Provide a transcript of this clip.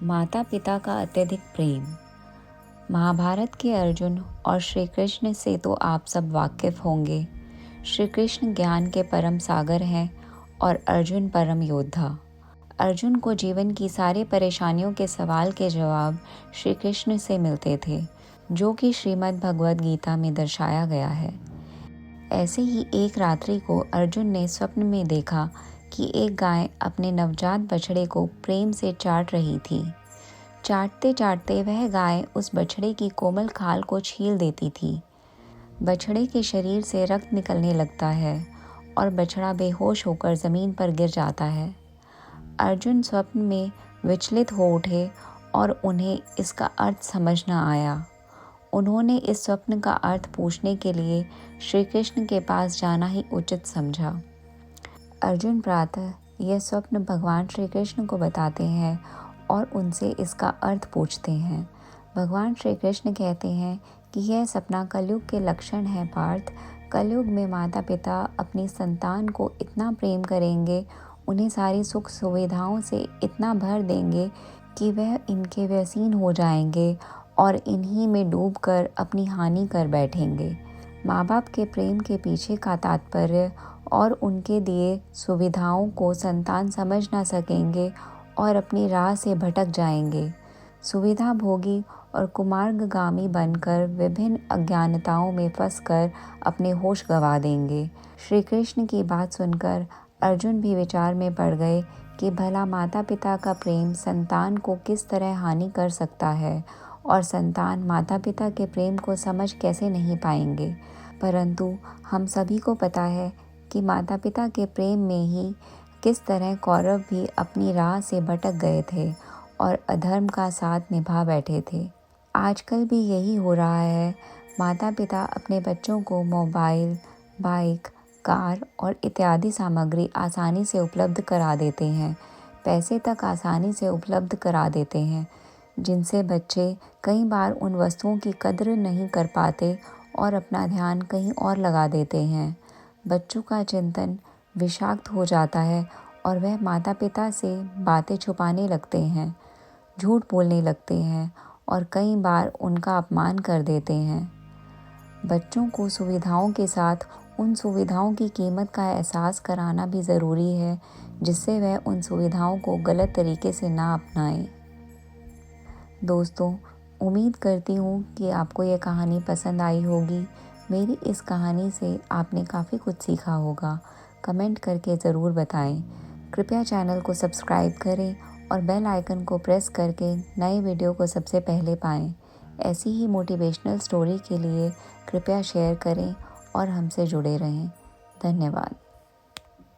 माता पिता का अत्यधिक प्रेम। महाभारत के अर्जुन और श्री कृष्ण से तो आप सब वाकिफ होंगे। श्री कृष्ण ज्ञान के परम सागर हैं और अर्जुन परम योद्धा। अर्जुन को जीवन की सारी परेशानियों के सवाल के जवाब श्री कृष्ण से मिलते थे, जो कि श्रीमद् भगवद गीता में दर्शाया गया है। ऐसे ही एक रात्रि को अर्जुन ने स्वप्न में देखा कि एक गाय अपने नवजात बछड़े को प्रेम से चाट रही थी। चाटते चाटते वह गाय उस बछड़े की कोमल खाल को छील देती थी। बछड़े के शरीर से रक्त निकलने लगता है और बछड़ा बेहोश होकर ज़मीन पर गिर जाता है। अर्जुन स्वप्न में विचलित हो उठे और उन्हें इसका अर्थ समझ न आया। उन्होंने इस स्वप्न का अर्थ पूछने के लिए श्री कृष्ण के पास जाना ही उचित समझा। अर्जुन प्रातः यह स्वप्न भगवान श्री कृष्ण को बताते हैं और उनसे इसका अर्थ पूछते हैं। भगवान श्री कृष्ण कहते हैं कि यह सपना कलयुग के लक्षण है पार्थ। कलयुग में माता पिता अपनी संतान को इतना प्रेम करेंगे, उन्हें सारी सुख सुविधाओं से इतना भर देंगे कि वह इनके व्यसीन हो जाएंगे और इन्हीं में डूबकर अपनी हानि कर बैठेंगे। माँ बाप के प्रेम के पीछे का तात्पर्य और उनके दिए सुविधाओं को संतान समझ ना सकेंगे और अपनी राह से भटक जाएंगे। सुविधा भोगी और कुमार्गगामी बनकर विभिन्न अज्ञानताओं में फंसकर अपने होश गंवा देंगे। श्री कृष्ण की बात सुनकर अर्जुन भी विचार में पड़ गए कि भला माता पिता का प्रेम संतान को किस तरह हानि कर सकता है और संतान माता पिता के प्रेम को समझ कैसे नहीं पाएंगे। परंतु हम सभी को पता है कि माता पिता के प्रेम में ही किस तरह कौरव भी अपनी राह से भटक गए थे और अधर्म का साथ निभा बैठे थे। आजकल भी यही हो रहा है। माता पिता अपने बच्चों को मोबाइल, बाइक, कार और इत्यादि सामग्री आसानी से उपलब्ध करा देते हैं। पैसे तक आसानी से उपलब्ध करा देते हैं, जिनसे बच्चे कई बार उन वस्तुओं की कद्र नहीं कर पाते और अपना ध्यान कहीं और लगा देते हैं। बच्चों का चिंतन विषाक्त हो जाता है और वह माता पिता से बातें छुपाने लगते हैं, झूठ बोलने लगते हैं और कई बार उनका अपमान कर देते हैं। बच्चों को सुविधाओं के साथ उन सुविधाओं की कीमत का एहसास कराना भी ज़रूरी है, जिससे वह उन सुविधाओं को गलत तरीके से ना अपनाएं। दोस्तों, उम्मीद करती हूँ कि आपको यह कहानी पसंद आई होगी। मेरी इस कहानी से आपने काफ़ी कुछ सीखा होगा। कमेंट करके ज़रूर बताएं। कृपया चैनल को सब्सक्राइब करें और बेल आइकन को प्रेस करके नए वीडियो को सबसे पहले पाएं। ऐसी ही मोटिवेशनल स्टोरी के लिए कृपया शेयर करें और हमसे जुड़े रहें। धन्यवाद।